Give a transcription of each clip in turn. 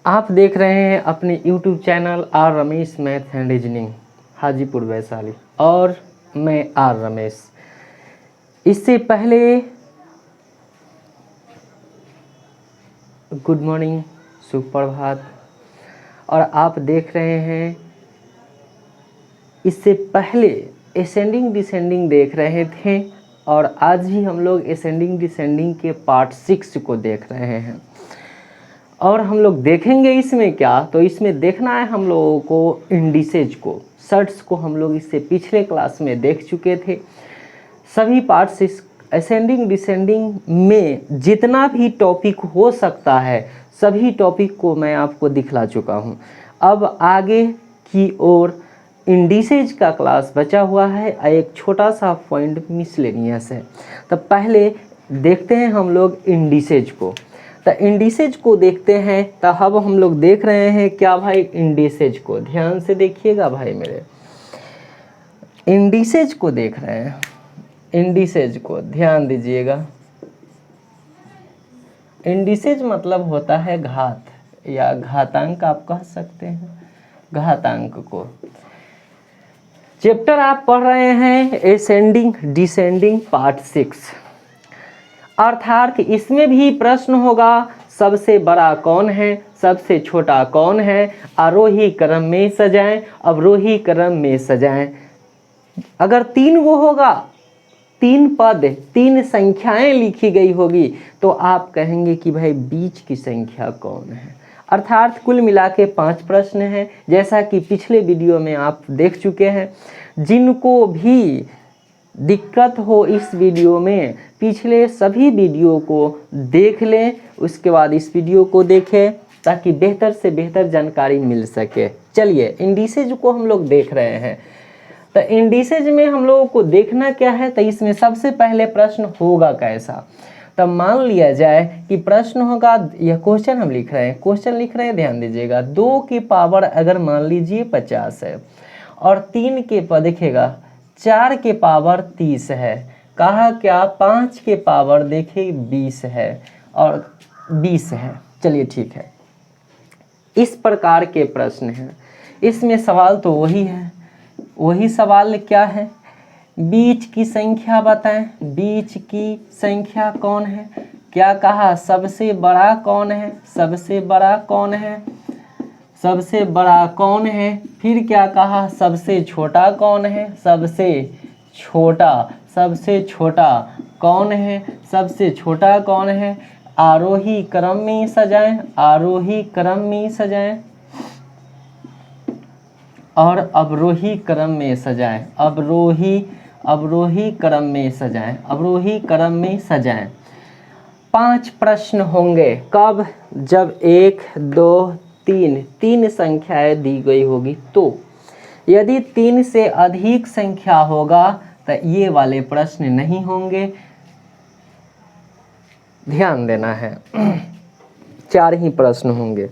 आप देख रहे हैं अपने YouTube channel are Ramesh math and reasoning Hajipur Vaishali और मैं आर रमेश। इससे पहले गुड मॉर्निंग, सुप्रभात। और आप देख रहे हैं इससे पहले असेंडिंग डिसेंडिंग देख रहे थे और आज भी हम लोग असेंडिंग डिसेंडिंग के पार्ट 6 को देख रहे हैं। और हम लोग देखेंगे इसमें क्या, तो इसमें देखना है हम लोगों को इंडिसेज को, शर्ट्स को हम लोग इससे पिछले क्लास में देख चुके थे। सभी पार्ट्स इस असेंडिंग डिसेंडिंग में जितना भी टॉपिक हो सकता है सभी टॉपिक को मैं आपको दिखला चुका हूँ। अब आगे की ओर इंडिसेज का क्लास बचा हुआ है, एक छोटा सा पॉइंट मिसलेनियस है। तो पहले देखते हैं हम लोग इंडिसेज को। तो इंडिसेज को देखते हैं। तो अब हम लोग देख रहे हैं क्या भाई, इंडिसेज को ध्यान से देखिएगा भाई मेरे, इंडिसेज को देख रहे हैं। इंडिसेज को ध्यान दीजिएगा। इंडिसेज मतलब होता है घात या घातांक, आप कह सकते हैं घातांक को। चैप्टर आप पढ़ रहे हैं असेंडिंग डिसेंडिंग पार्ट 6, अर्थात इसमें भी प्रश्न होगा सबसे बड़ा कौन है, सबसे छोटा कौन है, आरोही क्रम में सजाएं, अवरोही क्रम में सजाएं। अगर 3 वो होगा, 3 पद 3 संख्याएं लिखी गई होगी तो आप कहेंगे कि भाई बीच की संख्या कौन है। अर्थात कुल मिला के 5 प्रश्न हैं, जैसा कि पिछले वीडियो में आप देख चुके हैं। जिनको भी दिक्कत हो इस वीडियो में, पिछले सभी वीडियो को देख लें, उसके बाद इस वीडियो को देखें ताकि बेहतर से बेहतर जानकारी मिल सके। चलिए इंडिसेज को हम लोग देख रहे हैं। तो इंडिसेज में हम लोगों को देखना क्या है, तो इसमें सबसे पहले प्रश्न होगा कैसा। तब मान लिया जाए कि प्रश्न होगा, यह क्वेश्चन हम लिख रहे हैं, क्वेश्चन लिख रहे हैं, ध्यान दीजिएगा। 2 की पावर अगर मान लीजिए 50 है और 3 के पावर देखिएगा 4 के पावर 30 है, कहा क्या 5 के पावर देखिए 20 है और 20 है। चलिए ठीक है, इस प्रकार के प्रश्न हैं। इसमें सवाल तो वही है, वही सवाल क्या है, बीच की संख्या बताएं, बीच की संख्या कौन है। क्या कहा, सबसे बड़ा कौन है, सबसे बड़ा कौन है, सबसे बड़ा कौन है। फिर क्या कहा, सबसे छोटा कौन है, सबसे छोटा कौन है, सबसे छोटा कौन है। आरोही क्रम में सजाएं, आरोही क्रम में सजाएं और अवरोही क्रम में सजाएं, अवरोही क्रम में सजाएं, अवरोही क्रम में सजाएं। 5 प्रश्न होंगे। कब, जब 1 2 3 संख्याएं दी गई होगी तो। यदि 3 से अधिक संख्या होगा तो ये वाले प्रश्न नहीं होंगे, ध्यान देना है। 4 ही प्रश्न होंगे।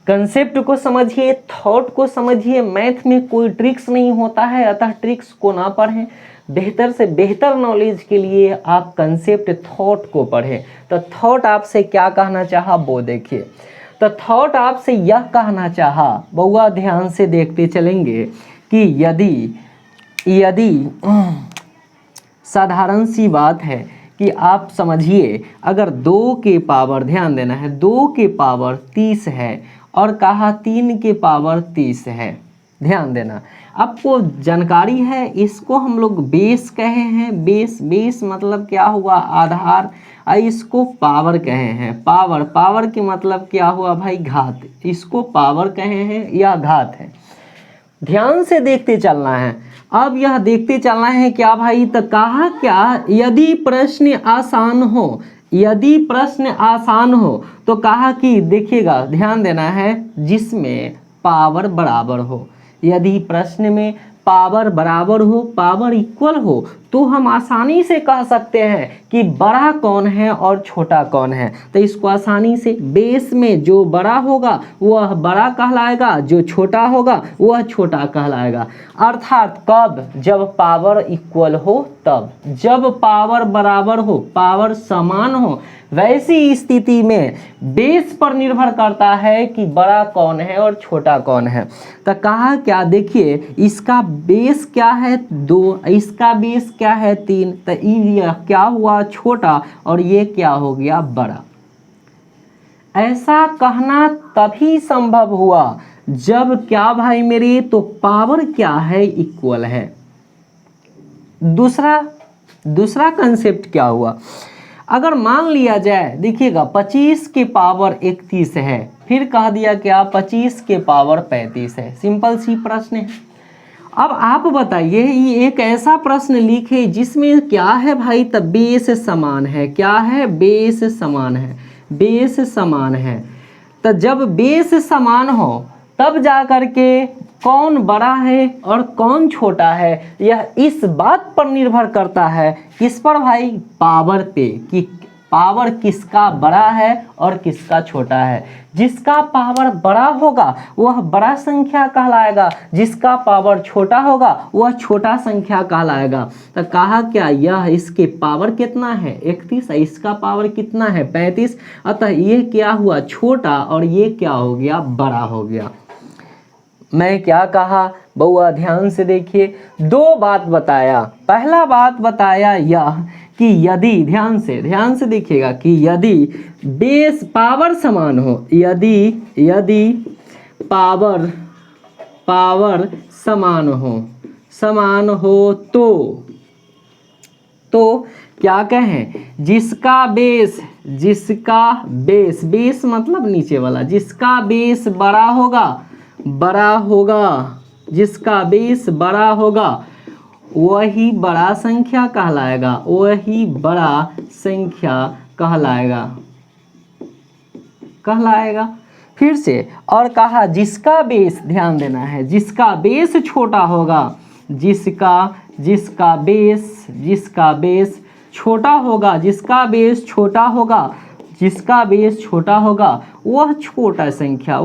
कंसेप्ट को समझिए, थॉट को समझिए। मैथ में कोई ट्रिक्स नहीं होता है, अतः ट्रिक्स को ना पढ़ें। बेहतर से बेहतर नॉलेज के लिए आप कंसेप्ट थॉट को पढ़ें। तो थॉट आपसे क्या कहना चाहा वो देखिए। तो थॉट आपसे यह कहना चाहा, बउआ ध्यान से देखते चलेंगे कि यदि साधारण सी बात है कि आप समझिए, अगर 2 के पावर, ध्यान देना है, 2 के पावर 30 है और कहा 3 के पावर 30 है, ध्यान देना। आपको जानकारी है, इसको हम लोग बेस कहे हैं। बेस मतलब क्या हुआ, आधार। इसको पावर कहे हैं, पावर के मतलब क्या हुआ भाई, घात। इसको पावर कहे हैं या घात है। ध्यान से देखते चलना है। अब यह देखते चलना है क्या भाई, तो कहा क्या, यदि प्रश्न आसान हो, यदि प्रश्न आसान हो तो कहा कि देखिएगा, ध्यान देना है, जिसमें पावर बराबर हो। यदि प्रश्न में पावर बराबर हो, पावर इक्वल हो, तो हम आसानी से कह सकते हैं कि बड़ा कौन है और छोटा कौन है। तो इसको आसानी से, बेस में जो बड़ा होगा वह बड़ा कहलाएगा, जो छोटा होगा वह छोटा कहलाएगा। अर्थात कब? जब पावर इक्वल हो तब, जब पावर बराबर हो, पावर समान हो, वैसी स्थिति में बेस पर निर्भर करता है कि बड़ा कौन है और छोटा कौन है। तो कहा क्या, देखिए इसका बेस क्या है 2, इसका बेस क्या है 3, तो ये क्या हुआ छोटा और ये क्या हो गया बड़ा। ऐसा कहना तभी संभव हुआ जब क्या भाई मेरे, तो पावर क्या है इक्वल है। दूसरा कंसेप्ट क्या हुआ, अगर मान लिया जाए, देखिएगा 25 के पावर 31 है, फिर कह दिया क्या 25 के पावर 35 है। सिंपल सी प्रश्न है। अब आप बताइए, ये एक ऐसा प्रश्न लिखे जिसमें क्या है भाई, तब बेस समान है। क्या है? बेस समान है, बेस समान है। तो जब बेस समान हो तब जा कर के कौन बड़ा है और कौन छोटा है, यह इस बात पर निर्भर करता है, किस पर भाई? पावर पे, कि पावर किसका बड़ा है और किसका छोटा है। जिसका पावर बड़ा होगा वह बड़ा संख्या कहलाएगा, जिसका पावर छोटा होगा वह छोटा संख्या कहलाएगा। तो कहा क्या, यह इसके पावर कितना है 31, इसका पावर कितना है 35, अतः ये क्या हुआ छोटा और ये क्या हो गया बड़ा हो गया। मैं क्या कहा बउआ, ध्यान से देखिए, 2 बात बताया। पहला बात बताया यह कि यदि, ध्यान से देखिएगा, कि यदि बेस पावर समान हो, यदि पावर समान हो तो क्या कहें, जिसका बेस मतलब नीचे वाला, जिसका बेस बड़ा होगा, जिसका बेस बड़ा होगा वही बड़ा संख्या कहलाएगा, वही बड़ा संख्या कहलाएगा। फिर से, और कहा जिसका बेस, ध्यान देना है, जिसका बेस छोटा होगा, जिसका बेस छोटा होगा, वह छोटा संख्या,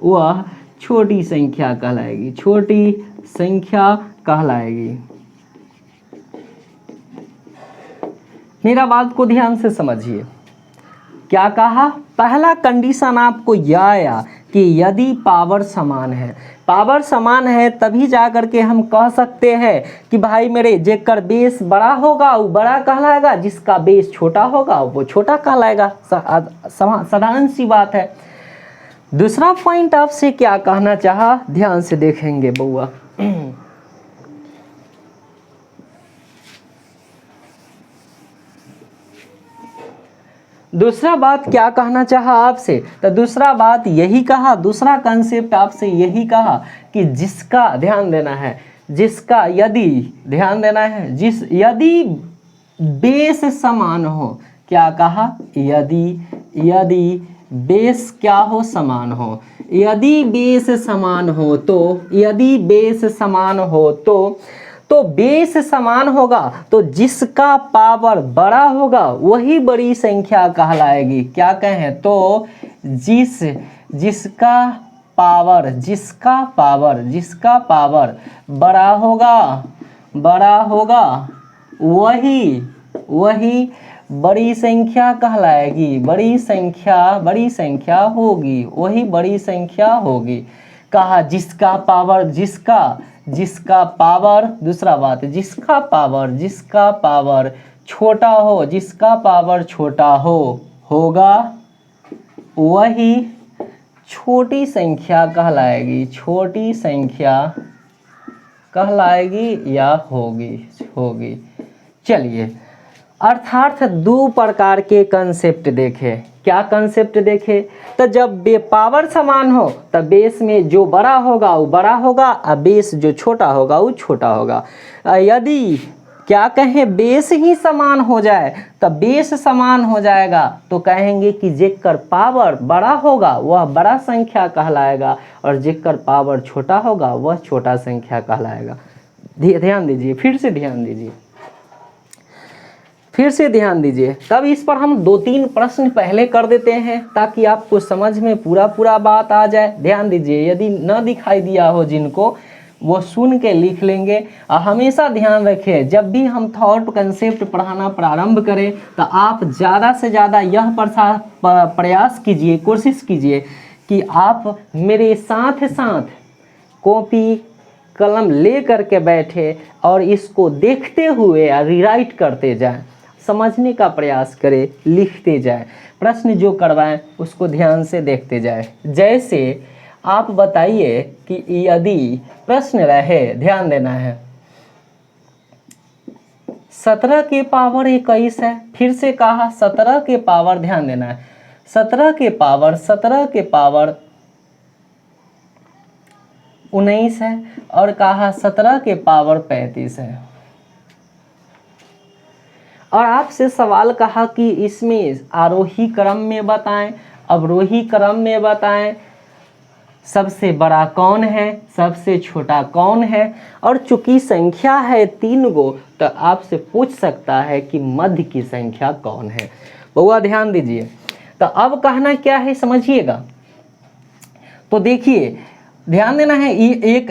वह छोटी संख्या कहलाएगी। मेरा बात को ध्यान से समझिए। क्या कहा, पहला कंडीशन आपको यह आया कि यदि पावर समान है तभी जा करके हम कह सकते हैं कि भाई मेरे जेकर बेस बड़ा होगा वो बड़ा कहलाएगा, जिसका बेस छोटा होगा वो छोटा कहलाएगा। साधारण सी बात है। दूसरा पॉइंट आपसे क्या कहना चाहा, ध्यान से देखेंगे बउआ। दूसरा बात क्या कहना चाहा आपसे, तो दूसरा बात यही कहा, दूसरा कंसेप्ट आपसे यही कहा कि जिसका, ध्यान देना है, जिसका यदि बेस समान हो, क्या कहा, यदि बेस क्या हो, समान हो, यदि बेस समान होगा तो जिसका पावर बड़ा होगा वही बड़ी संख्या कहलाएगी। क्या कहें, तो जिसका पावर बड़ा होगा वही बड़ी संख्या कहलाएगी, बड़ी संख्या होगी, वही बड़ी संख्या होगी। कहा जिसका पावर, दूसरा बात, जिसका पावर छोटा होगा वही छोटी संख्या कहलाएगी या होगी। चलिए, अर्थात 2 प्रकार के कंसेप्ट देखे। क्या कंसेप्ट देखे, तो जब पावर समान हो तब बेस में जो बड़ा होगा वो बड़ा होगा और बेस जो छोटा होगा वो छोटा होगा। यदि क्या कहें बेस ही समान हो जाए, तब बेस समान हो जाएगा तो कहेंगे कि जेकर पावर बड़ा होगा वह बड़ा संख्या कहलाएगा और जेकर पावर छोटा होगा वह छोटा संख्या कहलाएगा। ध्यान दीजिए, फिर से ध्यान दीजिए। फिर से ध्यान दीजिए। तब इस पर हम 2-3 प्रश्न पहले कर देते हैं ताकि आपको समझ में पूरा बात आ जाए। ध्यान दीजिए, यदि न दिखाई दिया हो जिनको, वो सुन के लिख लेंगे। और हमेशा ध्यान रखें, जब भी हम थॉट कंसेप्ट पढ़ाना प्रारंभ करें तो आप ज़्यादा से ज़्यादा यह प्रयास कीजिए, कोशिश कीजिए कि आप मेरे साथ साथ कॉपी कलम ले करके बैठे और इसको देखते हुए रिराइट करते जाएं, समझने का प्रयास करें, लिखते जाएं, प्रश्न जो करवाएं उसको ध्यान से देखते जाएं। जैसे आप बताइए कि यदि प्रश्न रहे, ध्यान देना है, 17 के पावर 21 है। फिर से कहा 17 के पावर, ध्यान देना है, 17 के पावर 19 है और कहा 17 के पावर 35 है। और आपसे सवाल कहा कि इसमें आरोही क्रम में बताएं, अवरोही क्रम में बताएं, सबसे बड़ा कौन है, सबसे छोटा कौन है। और चूंकि संख्या है 3 गो, तो आपसे पूछ सकता है कि मध्य की संख्या कौन है। बउआ ध्यान दीजिए। तो अब कहना क्या है समझिएगा। तो देखिए ध्यान देना है, ये एक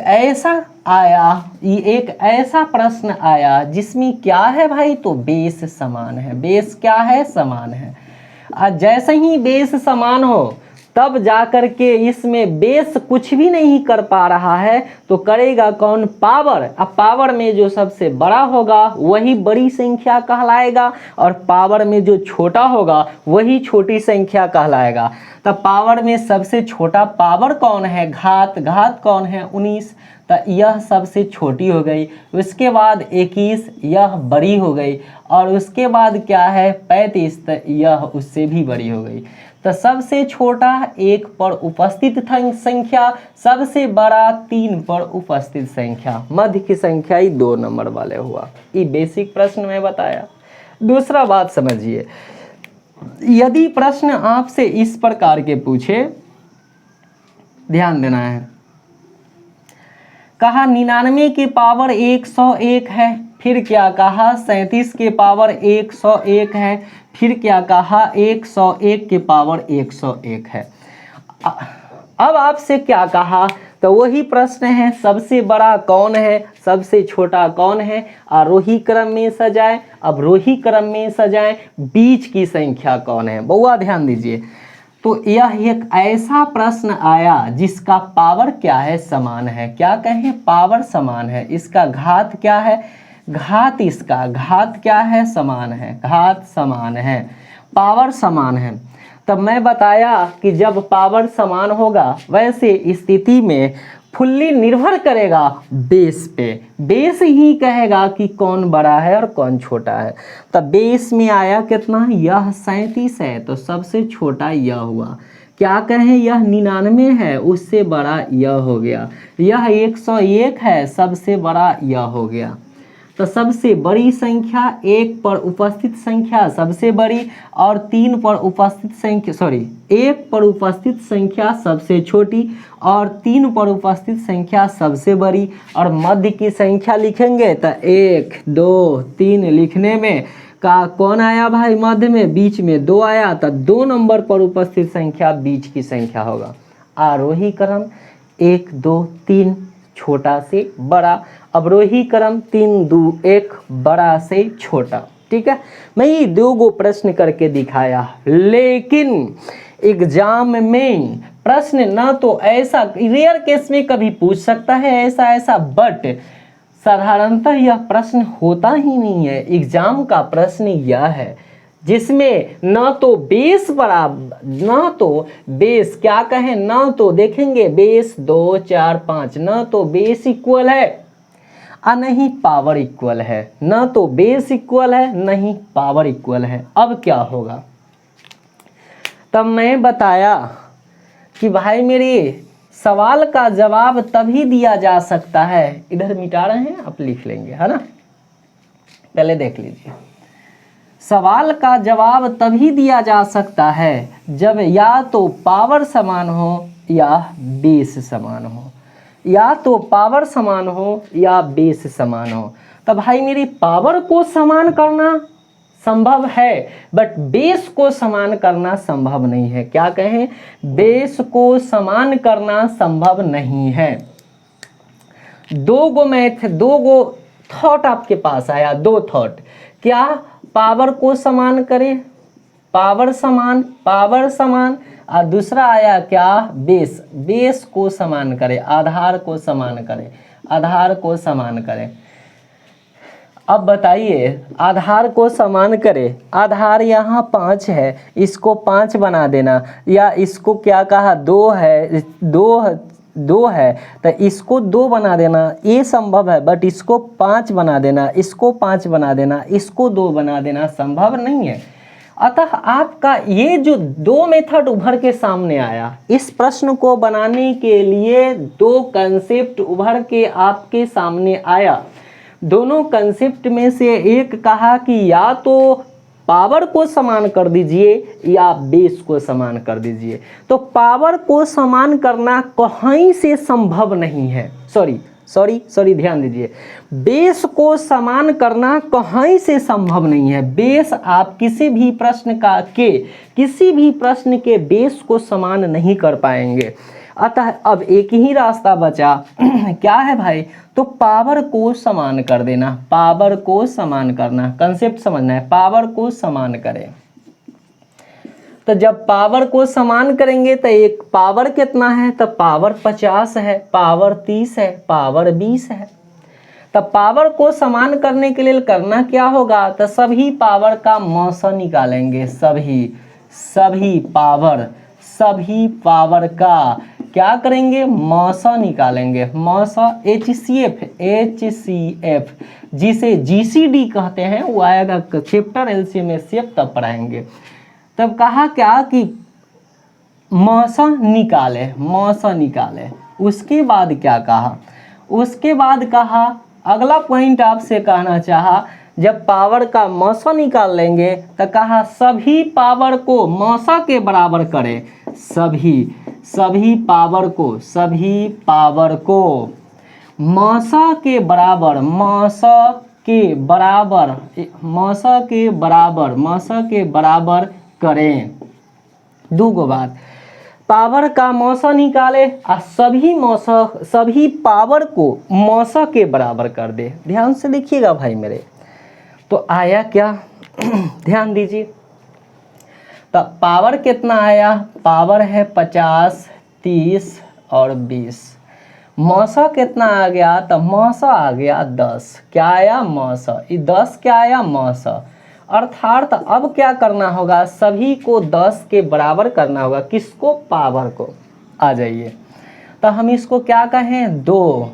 ऐसा प्रश्न आया जिसमें क्या है भाई, तो बेस समान है। बेस क्या है, समान है। जैसे ही बेस समान हो तब जाकर के इसमें बेस कुछ भी नहीं कर पा रहा है तो करेगा कौन, पावर। अब पावर में जो सबसे बड़ा होगा वही बड़ी संख्या कहलाएगा और पावर में जो छोटा होगा वही छोटी संख्या कहलाएगा। तब पावर में सबसे छोटा पावर कौन है, घात कौन है, 19, तो यह सबसे छोटी हो गई। उसके बाद 21, यह बड़ी हो गई। और उसके बाद क्या है, 35, तो यह उससे भी बड़ी हो गई। तो सबसे छोटा 1 पर उपस्थित संख्या, सबसे बड़ा 3 पर उपस्थित संख्या, मध्य की संख्या ही 2 नंबर वाले हुआ। ये बेसिक प्रश्न में बताया। दूसरा बात समझिए, यदि प्रश्न आपसे इस प्रकार के पूछे, ध्यान देना है, कहा 99 के पावर 101 है। फिर क्या कहा, 37 के पावर 101 है। फिर क्या कहा, 101 के पावर 101 है। अब आपसे क्या कहा, तो वही प्रश्न है, सबसे बड़ा कौन है, सबसे छोटा कौन है, आरोही क्रम में सजाएं, अवरोही क्रम में सजाएं, बीच की संख्या कौन है। बउआ ध्यान दीजिए। तो यह एक ऐसा प्रश्न आया जिसका पावर क्या है, समान है। क्या कहें, पावर समान है। इसका घात क्या है, घात, इसका घात क्या है, समान है। घात समान है, पावर समान है। तब मैं बताया कि जब पावर समान होगा वैसे स्थिति में फुल्ली निर्भर करेगा बेस पे। बेस ही कहेगा कि कौन बड़ा है और कौन छोटा है। तब बेस में आया कितना, यह 37 है तो सबसे छोटा यह हुआ। क्या कहें, यह 99 है, उससे बड़ा यह हो गया। यह 101 है, सबसे बड़ा यह हो गया। तो सबसे बड़ी संख्या 1 पर उपस्थित संख्या सबसे बड़ी और 3 पर उपस्थित संख्या 1 पर उपस्थित संख्या सबसे छोटी और 3 पर उपस्थित संख्या सबसे बड़ी। और मध्य की संख्या लिखेंगे तो 1 2 3 लिखने में का कौन आया भाई, मध्य में, बीच में 2 आया तो 2 नंबर पर उपस्थित संख्या बीच की संख्या होगा। आरोही क्रम 1 2 3 छोटा से बड़ा, अवरोही क्रम 3 2 1 बड़ा से छोटा। ठीक है, मैं ये 2 गो प्रश्न करके दिखाया। लेकिन एग्जाम में प्रश्न ना तो ऐसा, रेयर केस में कभी पूछ सकता है ऐसा, बट साधारणतः यह प्रश्न होता ही नहीं है। एग्जाम का प्रश्न यह है जिसमें न तो बेस बराबर, न तो बेस क्या कहें, न तो देखेंगे बेस 2 4 5, न तो बेस इक्वल है और नहीं पावर इक्वल है। न तो बेस इक्वल है नहीं पावर इक्वल है। अब क्या होगा, तब मैं बताया कि भाई मेरे सवाल का जवाब तभी दिया जा सकता है, इधर मिटा रहे हैं आप लिख लेंगे, है ना, पहले देख लीजिए। सवाल का जवाब तभी दिया जा सकता है जब या तो पावर समान हो या बेस समान हो, या तो पावर समान हो या बेस समान हो। तो भाई मेरी पावर को समान करना संभव है, बट बेस को समान करना संभव नहीं है। क्या कहें? बेस को समान करना संभव नहीं है। दो गो थॉट आपके पास आया, दो थॉट। क्या? पावर को समान करें, पावर समान, और दूसरा आया क्या? बेस को समान करें, आधार को समान करें। अब बताइए, आधार को समान करें, आधार यहाँ 5 है, इसको 5 बना देना, या इसको क्या कहा? 2 है, 2 है, तो इसको 2 बना देना, ये संभव है, बट इसको 5 बना देना, इसको 5 बना देना, इसको 2 बना देना संभव नहीं है। अतः आपका ये जो 2 मेथड उभर के सामने आया, इस प्रश्न को बनाने के लिए 2 कंसेप्ट उभर के आपके सामने आया। दोनों कंसेप्ट में से एक कहा कि या तो पावर को समान कर दीजिए या बेस को समान कर दीजिए। तो पावर को समान करना कहीं से संभव नहीं है, सॉरी ध्यान दीजिए, बेस को समान करना कहीं से संभव नहीं है। बेस आप किसी भी प्रश्न के बेस को समान नहीं कर पाएंगे। अतः अब एक ही रास्ता बचा क्या है भाई? तो पावर को समान कर देना, पावर को समान करना, कंसेप्ट समझना है, पावर को समान करें। तो जब पावर को समान करेंगे तो एक पावर कितना है? तो पावर 50 है, पावर 30 है, पावर 20 है। तब पावर को समान करने के लिए करना क्या होगा? तो सभी पावर का मौसा निकालेंगे, सभी पावर का क्या करेंगे? मौसा निकालेंगे, मौसा HCF जिसे GCD कहते हैं, वो आएगा चैप्टर LCM HCF तब पढ़ाएंगे। तब कहा क्या कि मौसा निकाले। उसके बाद क्या कहा? उसके बाद कहा, अगला पॉइंट आपसे कहना चाहा, जब पावर का मौसा निकाल लेंगे तो कहा सभी पावर को मौसा के बराबर करें, सभी पावर को मौसा के बराबर करें। दूगो बात, पावर का मौसा निकाले और सभी पावर को मौसा के बराबर कर दे। ध्यान से देखिएगा भाई मेरे। तो आया क्या? ध्यान दीजिए, तो पावर कितना आया? पावर है 50, 30 और 20। मौसा कितना आ गया? तो मौसा आ गया 10। क्या आया? मौसा। ये 10 क्या आया? मौसा। अर्थात अब क्या करना होगा? सभी को 10 के बराबर करना होगा। किसको? पावर को। आ जाइए, तो हम इसको क्या कहें? 2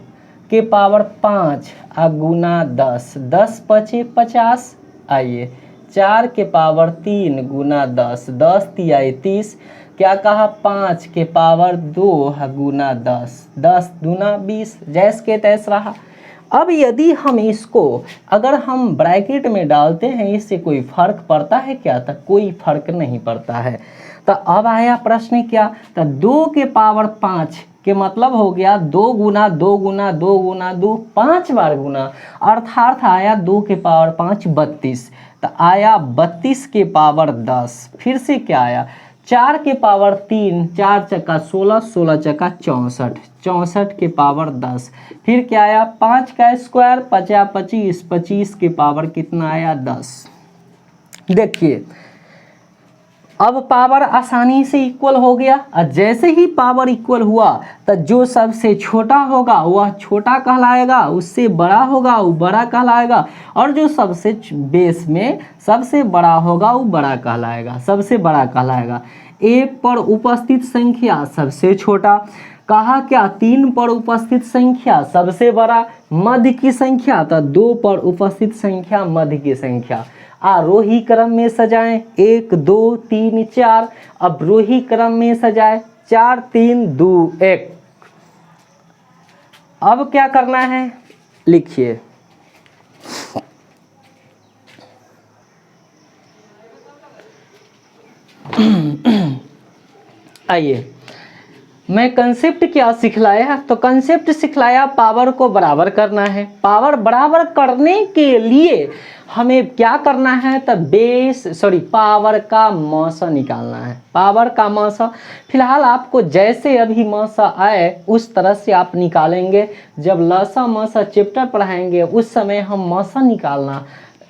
के पावर 5 गुना 10, 10 पचे 50। आइए, 4 के पावर 3 गुना 10, 10 तियाई 30। क्या कहा? 5 के पावर 2 गुना 10, 10 दूना 20। जैस के तैस रहा। अब यदि हम इसको अगर हम ब्रैकेट में डालते हैं, इससे कोई फर्क पड़ता है क्या? तो कोई फर्क नहीं पड़ता है। तो अब आया प्रश्न क्या? तो 2 के पावर 5 के मतलब हो गया 2 गुना 2 गुना 2 गुना 2, 5 बार गुना, अर्थात आया 2 के पावर 5 32। तो आया 32 के पावर 10। फिर से क्या आया? 4 के पावर 3, 4 चक्का 16, 16 चक्का 64, 64 के पावर 10। फिर क्या आया? 5 का स्क्वायर 50, 25, 25 के पावर कितना आया? 10। देखिए, अब पावर आसानी से इक्वल हो गया। और जैसे ही पावर इक्वल हुआ तो जो सबसे छोटा होगा वह छोटा कहलाएगा, उससे बड़ा होगा वो बड़ा कहलाएगा, और जो सबसे बेस में सबसे बड़ा होगा वो बड़ा कहलाएगा, सबसे बड़ा कहलाएगा। 1 पर उपस्थित संख्या सबसे छोटा। कहा क्या? 3 पर उपस्थित संख्या सबसे बड़ा। मध्य की संख्या तो 2 पर उपस्थित संख्या मध्य की संख्या। आरोही क्रम में सजाएं, 1 2 3 4। अब रोही क्रम में सजाएं, 4 3 2 1। अब क्या करना है? लिखिए, आइए, मैं कंसेप्ट क्या सिखलाया, तो कंसेप्ट सिखलाया पावर को बराबर करना है। पावर बराबर करने के लिए हमें क्या करना है, तो पावर का मौसा निकालना है। पावर का मौसा फिलहाल आपको जैसे अभी मौसा आए उस तरह से आप निकालेंगे। जब लसा मौसा चैप्टर पढ़ाएंगे उस समय हम मौसा निकालना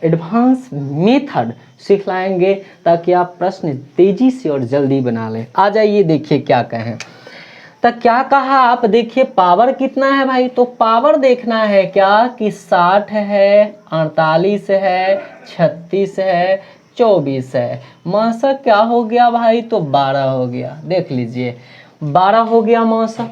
एडवांस मेथड सिखलाएंगे, ताकि आप प्रश्न तेजी से और जल्दी बना लें। आ जाइए देखिए क्या कहें, तो क्या कहा आप देखिए पावर कितना है भाई, तो पावर देखना है क्या कि 60 है, 48 है, 36 है, 24 है। मौसा क्या हो गया भाई, तो 12 हो गया। देख लीजिए 12 हो गया मौसा।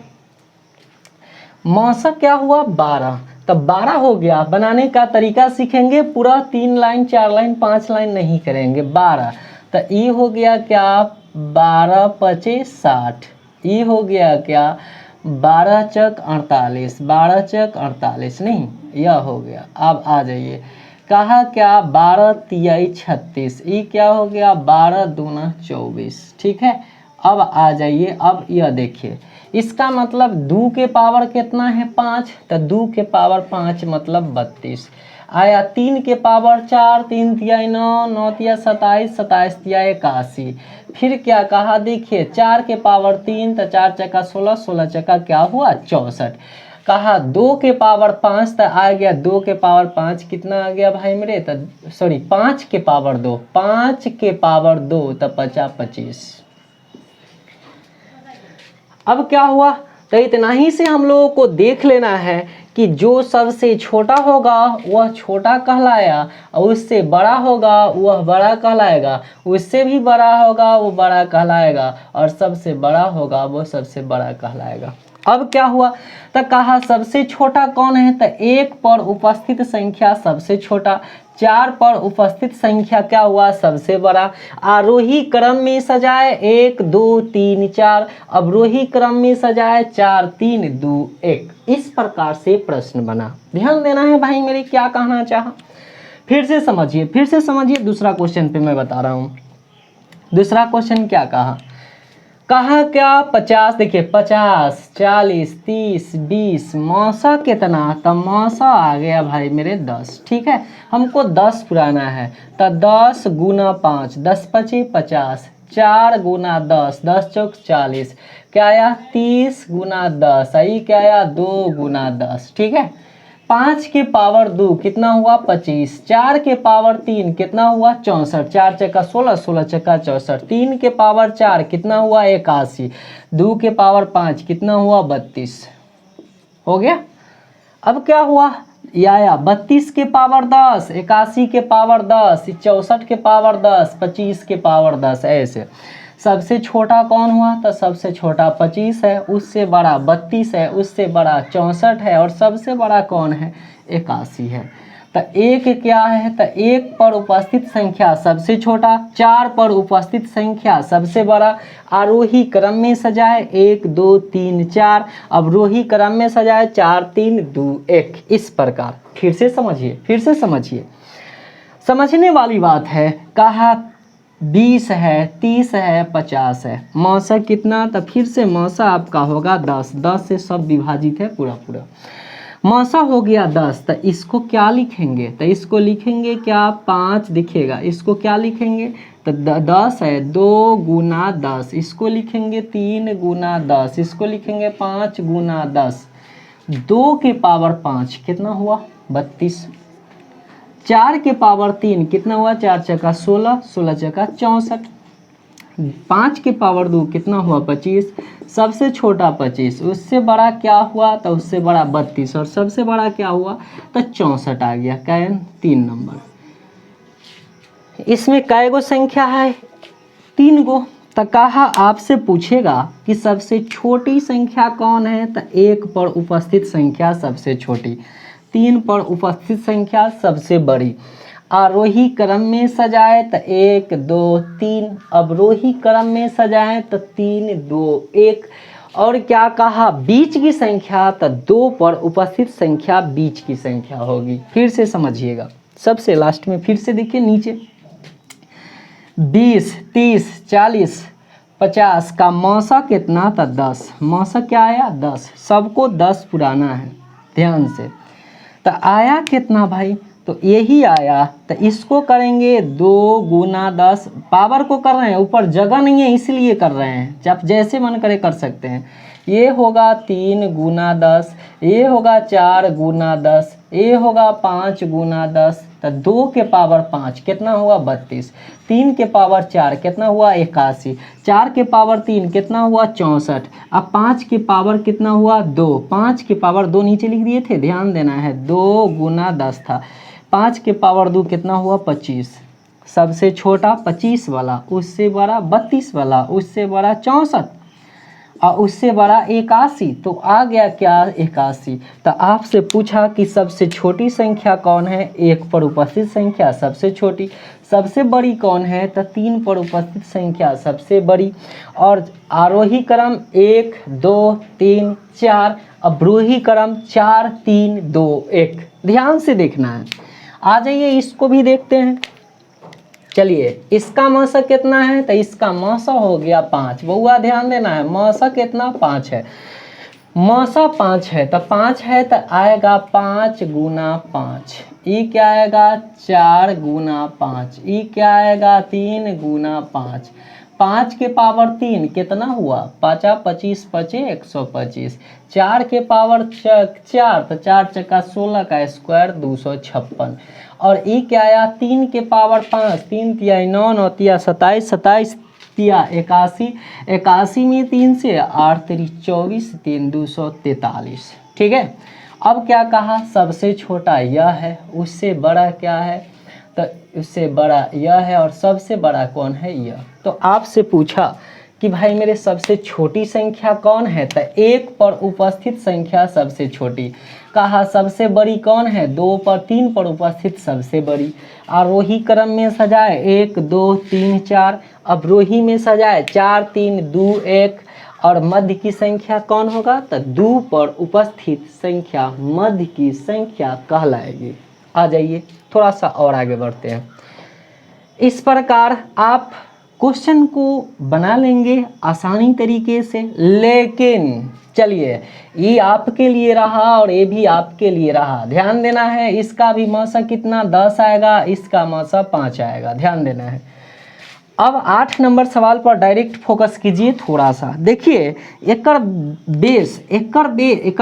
मौसा क्या हुआ 12, तब 12 हो गया। बनाने का तरीका सीखेंगे, पूरा 3 लाइन 4 लाइन 5 लाइन नहीं करेंगे। 12 तो ये हो गया क्या, 12 पचे 60। ये हो गया क्या, 12 चक 48, 12 चक 48 नहीं, यह हो गया। अब आ जाइए कहा क्या, 12 तियाई 36, ये क्या हो गया, 12 दूना 24। ठीक है, अब आ जाइए, अब यह देखिए इसका मतलब 2 के पावर कितना है 5, तो 2 के पावर 5 मतलब 32 आया। 3 के पावर 4, 3 तियाई 9, 9 तिया 27, 27 तिया 81। फिर क्या कहा देखिए 4 के पावर 3, तो 4 चक्का 16, 16 चक्का क्या हुआ 64। कहा 2 के पावर 5, तो आ गया 2 के पावर 5 कितना आ गया भाई मेरे, तो 5 के पावर 2, 5 के पावर 2 तो 25। अब क्या हुआ, तो इतना ही से हम लोगों को देख लेना है कि जो सबसे छोटा होगा वह छोटा कहलाया, और उससे बड़ा होगा वह बड़ा कहलाएगा, उससे भी बड़ा होगा वो बड़ा कहलाएगा, और सबसे बड़ा होगा वो सबसे बड़ा कहलाएगा। अब क्या हुआ, तो कहा सबसे छोटा कौन है, तो 1 पर उपस्थित संख्या सबसे छोटा, 4 पर उपस्थित संख्या क्या हुआ सबसे बड़ा। आरोही क्रम में सजाए 1 2 3 4, अवरोही क्रम में सजाए 4 3 2 1। इस प्रकार से प्रश्न बना। ध्यान देना है भाई मेरे, क्या कहना चाहा फिर से समझिए। दूसरा क्वेश्चन पे मैं बता रहा हूँ। दूसरा क्वेश्चन क्या कहा, कहा क्या 50, देखिए 50 40 30 20, मौसा कितना, तब मौसा आ गया भाई मेरे 10। ठीक है, हमको 10 पुराना है, तो 10 गुना 5, 10 पचे 50, 4 गुना 10, 10 चौक 40, क्या आया 30 गुना 10, आई क्या आया 2 गुना 10। ठीक है, 5 के पावर 2 कितना हुआ 25, 4 के पावर 3 कितना हुआ 64, 4 चक्का 16, 16 चक्का 64, 3 के पावर 4 कितना हुआ 81, 2 के पावर 5 कितना हुआ 32। हो गया। अब क्या हुआ, आया 32 के पावर 10, 81 के पावर 10, 64 के पावर 10, 25 के पावर 10, ऐसे। सबसे छोटा कौन हुआ, तो सबसे छोटा 25 है, उससे बड़ा 32 है, उससे बड़ा 64 है, और सबसे बड़ा कौन है 81 है। तो 1 क्या है, तो 1 पर उपस्थित संख्या सबसे छोटा, 4 पर उपस्थित संख्या सबसे बड़ा। आरोही क्रम में सजाए 1 2 3 4, अवरोही क्रम में सजाए 4 3 2 1। इस प्रकार फिर से समझिए, समझने वाली बात है। कहा 20 है, 30 है, 50 है, मौसा कितना, तो फिर से मौसा आपका होगा 10, 10 से सब विभाजित है पूरा। मौसा हो गया 10, तो इसको क्या लिखेंगे, तो इसको लिखेंगे क्या 5 दिखेगा, इसको क्या लिखेंगे, तो 10 है 2 गुना 10, इसको लिखेंगे 3 गुना 10, इसको लिखेंगे 5 गुना 10। 2 के पावर 5 कितना हुआ 32, 4 के पावर 3 कितना हुआ 4 चक्का 16, 16 चक्का 64, 5 के पावर 2 कितना हुआ 25, सबसे छोटा 25, उससे बड़ा क्या हुआ, तो उससे बड़ा 32, और सबसे बड़ा क्या हुआ, तो 64 आ गया। Can 3 number. इसमें कै गो संख्या है 3 गो। तो कहा आपसे पूछेगा कि सबसे छोटी संख्या कौन है, तो 1 पर उपस्थित संख्या सबसे छोटी, 3 पर उपस्थित संख्या सबसे बड़ी। आरोही क्रम में सजाए तो 1 2 3, अवरोही क्रम में सजाए तो 3 2 1। और क्या कहा बीच की संख्या, तो 2 पर उपस्थित संख्या बीच की संख्या होगी। फिर से समझिएगा, सबसे लास्ट में फिर से देखिए नीचे 20 30 40 50 का मौसा कितना था 10, मौसा क्या आया 10, सबको 10 पुराना है ध्यान से। तो आया कितना भाई, तो यही आया। तो इसको करेंगे 2 गुना 10, पावर को कर रहे हैं, ऊपर जगह नहीं है इसलिए कर रहे हैं, जब जैसे मन करे कर सकते हैं। ये होगा 3 गुना 10, ये होगा 4 गुना 10, ये होगा 5 गुना 10। तो 2 के पावर 5 कितना हुआ 32, 3 के पावर 4 कितना हुआ 81, 4 के पावर 3 कितना हुआ 64। अब 5 के पावर कितना हुआ 2, 5 के पावर 2 नीचे लिख दिए थे, ध्यान देना है, 2 गुना 10 था, 5 के पावर 2 कितना हुआ 25, सबसे छोटा 25 वाला, उससे बड़ा 32 वाला, उससे बड़ा 64 और उससे बड़ा 81। तो आ गया क्या 81। तो आपसे पूछा कि सबसे छोटी संख्या कौन है, 1 पर उपस्थित संख्या सबसे छोटी, सबसे बड़ी कौन है, तो 3 पर उपस्थित संख्या सबसे बड़ी। और आरोही क्रम 1 2 3 4, अवरोही क्रम 4 3 2 1, ध्यान से देखना है। आ जाइए इसको भी देखते हैं। चलिए इसका मौसा कितना है, तो इसका मौसा हो गया 5, बउआ ध्यान देना है, मौसा कितना 5 है, मौसा 5 है, तो 5 है तो आएगा 5 गुना 5, ये क्या आएगा 4 गुना 5, ये क्या आएगा 3 गुना 5, 5 के पावर 3 कितना हुआ 5 25 5 125, 4 के पावर 4 तो 4 चक्का 16 का स्क्वायर 256, और ये क्या आया 3 के पावर 5, 3 तिया 9 9 तिया 27 27 तिया 81, 81 में 3 से 8 3 24 3 243। ठीक है, अब क्या कहा सबसे छोटा यह है, उससे बड़ा क्या है, तो उससे बड़ा यह है, और सबसे बड़ा कौन है यह। तो आपसे पूछा कि भाई मेरे सबसे छोटी संख्या कौन है, तो 1 पर उपस्थित संख्या सबसे छोटी। कहा सबसे बड़ी कौन है, 2 पर 3 पर उपस्थित सबसे बड़ी। आरोही क्रम में सजाए 1 2 3 4, अवरोही में सजाए 4 3 2 1, और मध्य की संख्या कौन होगा, तो 2 पर उपस्थित संख्या मध्य की संख्या कहलाएगी। आ जाइए थोड़ा सा और आगे बढ़ते हैं। इस प्रकार आप क्वेश्चन को बना लेंगे आसानी तरीके से, लेकिन चलिए ये आपके लिए रहा और ये भी आपके लिए रहा, ध्यान देना है। इसका भी मौसा कितना 10 आएगा, इसका मौसा 5 आएगा, ध्यान देना है। अब 8 नंबर सवाल पर डायरेक्ट फोकस कीजिए थोड़ा सा। देखिए एकर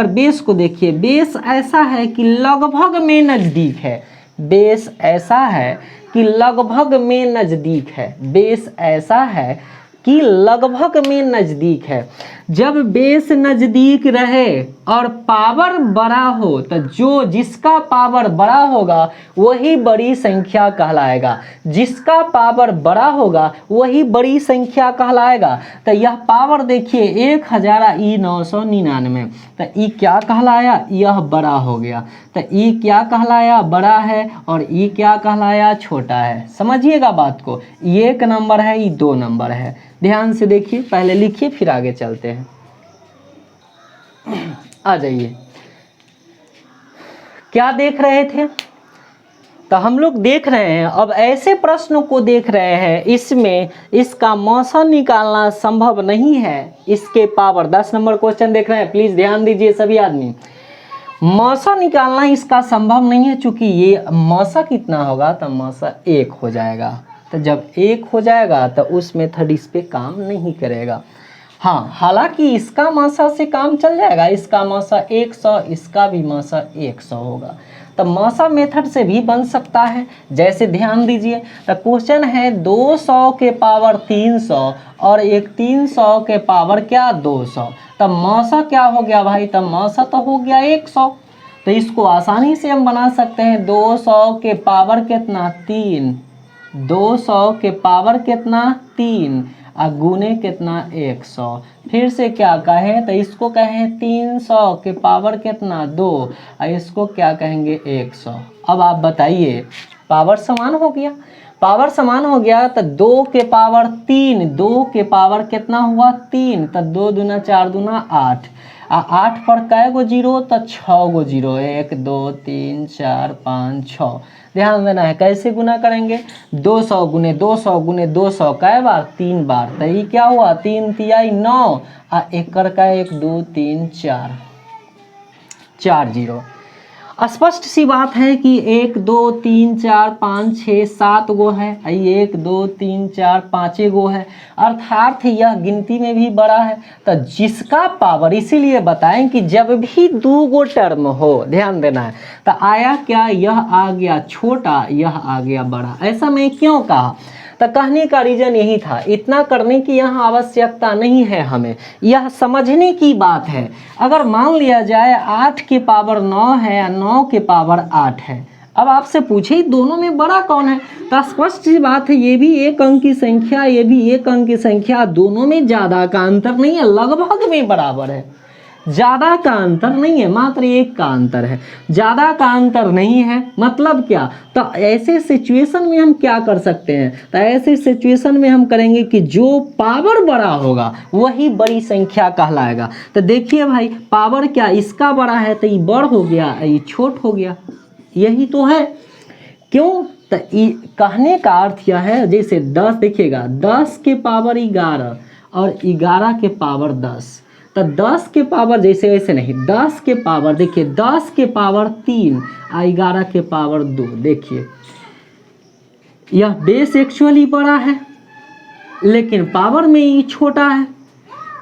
बेस को देखिए, बेस ऐसा है कि लगभग में नज़दीक है, बेस ऐसा है कि लगभग में नज़दीक है, बेस ऐसा है कि लगभग में नज़दीक है। जब बेस नज़दीक रहे और पावर बड़ा हो, तो जो जिसका पावर बड़ा होगा वही बड़ी संख्या कहलाएगा, जिसका पावर बड़ा होगा वही बड़ी संख्या कहलाएगा। तो यह पावर देखिए 1000 ई 999, तो ई क्या कहलाया, यह बड़ा हो गया। तो ई क्या कहलाया, बड़ा है, और ई क्या कहलाया, छोटा है। समझिएगा बात को, ये 1 नंबर है, ये 2 नंबर है। ध्यान से देखिए, पहले लिखिए फिर आगे चलते हैं। आ जाइए, क्या देख रहे थे, तो हम लोग देख रहे हैं अब ऐसे प्रश्नों को देख रहे हैं, इसमें इसका मौसा निकालना संभव नहीं है, इसके पावर 10 नंबर क्वेश्चन देख रहे हैं, प्लीज ध्यान दीजिए सभी आदमी। मौसा निकालना इसका संभव नहीं है, चूंकि ये मौसा कितना होगा, तो मौसा 1 हो जाएगा। तो जब 1 हो जाएगा तो उस मेथड इस पे काम नहीं करेगा। हाँ, हालांकि इसका मौसा से काम चल जाएगा, इसका मौसा 100, इसका भी मौसा 100 होगा। तो मौसा मेथड से भी बन सकता है। जैसे ध्यान दीजिए, तो क्वेश्चन है 200 के पावर 300 और एक 300 के पावर क्या 200, तब मौसा क्या हो गया भाई, तब मौसा तो हो गया 100। तो इसको आसानी से हम बना सकते हैं 200 के पावर कितना 3, 200 के पावर कितना 3 और गुने कितना 100। फिर से क्या कहें, तो इसको कहें 300 के पावर कितना 2 और इसको क्या कहेंगे 100। अब आप बताइए, पावर समान हो गया, पावर समान हो गया, तो 2 के पावर 3, 2 के पावर कितना हुआ 3, तो 2 दूना 4 दूना 8 8 पर कै गो जीरो, तो 6 गो जीरो, 1 2 3 4 5 6। ध्यान देना है कैसे गुना करेंगे, 200 गुने 200 गुने 200 कै बार, 3 बार। तो ये क्या हुआ, 3 तियाई 9 आ 1 कर का 1 2 3 4, 4 जीरो। स्पष्ट सी बात है कि 1 2 3 4 5 6 7 गो है, 1 2 3 4 5 गो है, अर्थात यह गिनती में भी बड़ा है। तो जिसका पावर, इसीलिए बताएं कि जब भी 2 गो टर्म हो, ध्यान देना है, तो आया क्या, यह आ गया छोटा, यह आ गया बड़ा। ऐसा मैं क्यों कहा, तो कहने का रीजन यही था, इतना करने की यहाँ आवश्यकता नहीं है, हमें यह समझने की बात है। अगर मान लिया जाए 8 के पावर 9 है या 9 के पावर 8 है, अब आपसे पूछे दोनों में बड़ा कौन है, तो स्पष्ट सी बात है, ये भी एक अंक की संख्या, ये भी एक अंक की संख्या, दोनों में ज़्यादा का अंतर नहीं है, लगभग में बराबर है। ज़्यादा का अंतर नहीं है, मात्र 1 का अंतर है, ज़्यादा का अंतर नहीं है। मतलब क्या, तो ऐसे सिचुएशन में हम क्या कर सकते हैं, तो ऐसे सिचुएशन में हम करेंगे कि जो पावर बड़ा होगा वही बड़ी संख्या कहलाएगा। तो देखिए भाई, पावर क्या इसका बड़ा है, तो ये बड़ हो गया, ये छोट हो गया, यही तो है। क्यों, तो कहने का अर्थ यह है, जैसे 10 देखिएगा, 10 के पावर 11 और 11 के पावर 10, तो 10 के पावर जैसे वैसे नहीं, 10 के पावर देखिए, 10 के पावर 3 और 11 के पावर 2, देखिए यह बेस एक्चुअली बड़ा है लेकिन पावर में ये छोटा है।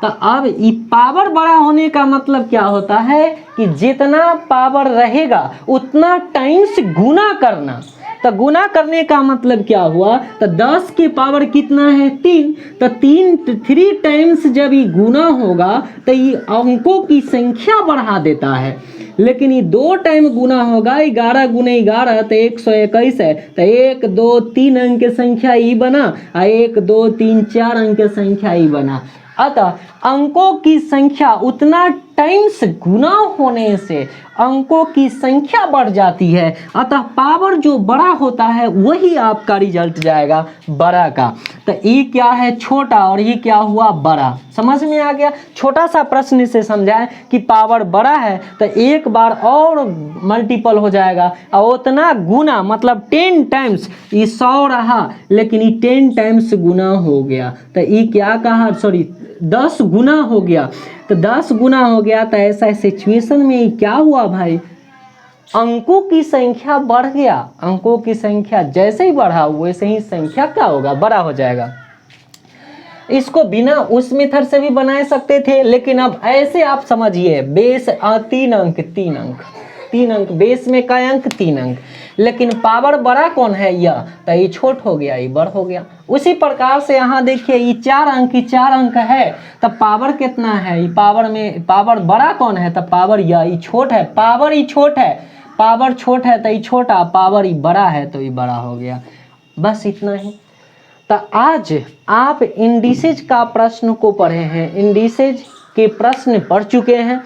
तो अब ये पावर बड़ा होने का मतलब क्या होता है कि जितना पावर रहेगा उतना टाइम्स गुना करना। तो गुना करने का मतलब क्या हुआ, तो 10 के पावर कितना है 3, तो 3 टाइम्स जब ये गुना होगा तो ये अंकों की संख्या बढ़ा देता है। लेकिन ये 2 टाइम गुना होगा, 11 गुने 11 तो 121 है, तो 1 2 3 अंक की संख्या ही बना, 1 2 3 4 अंक की संख्या ही बना। अतः अंकों की संख्या उतना टाइम्स गुना होने से अंकों की संख्या बढ़ जाती है, अतः पावर जो बड़ा होता है वही आपका रिजल्ट जाएगा बड़ा का। तो ये क्या है छोटा और ये क्या हुआ बड़ा, समझ में आ गया। छोटा सा प्रश्न से समझाएं कि पावर बड़ा है तो एक बार और मल्टीपल हो जाएगा और उतना गुना, मतलब 10 टाइम्स, ये 100 रहा लेकिन ये 10 टाइम्स गुना हो गया, तो ये क्या कहा, सॉरी 10 गुना हो गया, तो 10 गुना हो गया। तो ऐसा सिचुएशन में क्या हुआ भाई, अंकों की संख्या बढ़ गया। अंकों की संख्या जैसे ही बढ़ा वैसे ही संख्या क्या होगा, बड़ा हो जाएगा। इसको बिना उस मेथड से भी बना सकते थे, लेकिन अब ऐसे आप समझिए, बेस 3 अंक 3 अंक 3 अंक, बेस में कई अंक 3 अंक, लेकिन पावर बड़ा कौन है यह, तो ये छोट हो गया, ये बड़ हो गया। उसी प्रकार से यहाँ देखिए ये 4 अंक की 4 अंक है, तब पावर कितना है, ये पावर में पावर बड़ा कौन है, तब पावर ये छोट है, पावर ही छोट है, पावर छोट है तो ये छोटा, पावर ही बड़ा है तो ये बड़ा हो गया। बस इतना ही। तो आज आप इंडिसेज का प्रश्न को पढ़े हैं, इंडिसेज के प्रश्न पढ़ चुके हैं।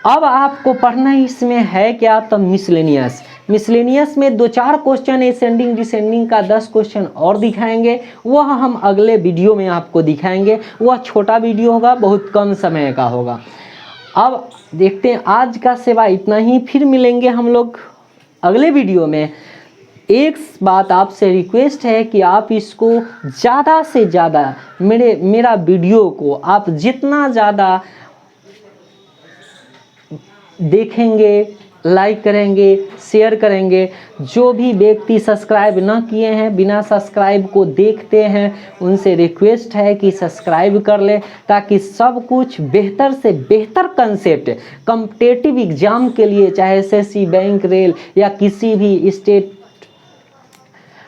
अब आपको पढ़ना इसमें है क्या, तो मिसलेनियस। मिसलेनियस में 2-4 क्वेश्चन असेंडिंग डिसेंडिंग का 10 क्वेश्चन और दिखाएंगे, वह हम अगले वीडियो में आपको दिखाएंगे। वह छोटा वीडियो होगा, बहुत कम समय का होगा। अब देखते हैं, आज का सेवा इतना ही, फिर मिलेंगे हम लोग अगले वीडियो में। एक बात आपसे रिक्वेस्ट है कि आप इसको ज़्यादा से ज़्यादा मेरा वीडियो को आप जितना ज़्यादा देखेंगे, लाइक करेंगे, शेयर करेंगे। जो भी व्यक्ति सब्सक्राइब ना किए हैं, बिना सब्सक्राइब को देखते हैं, उनसे रिक्वेस्ट है कि सब्सक्राइब कर लें, ताकि सब कुछ बेहतर से बेहतर कंसेप्ट कॉम्पिटिटिव एग्जाम के लिए, चाहे एसएससी, बैंक, रेल या किसी भी स्टेट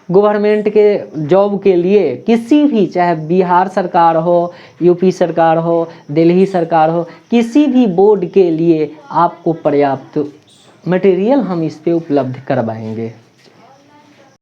गवर्नमेंट के जॉब के लिए, किसी भी, चाहे बिहार सरकार हो, यूपी सरकार हो, दिल्ली सरकार हो, किसी भी बोर्ड के लिए आपको पर्याप्त मटेरियल हम इस पे उपलब्ध करवाएंगे।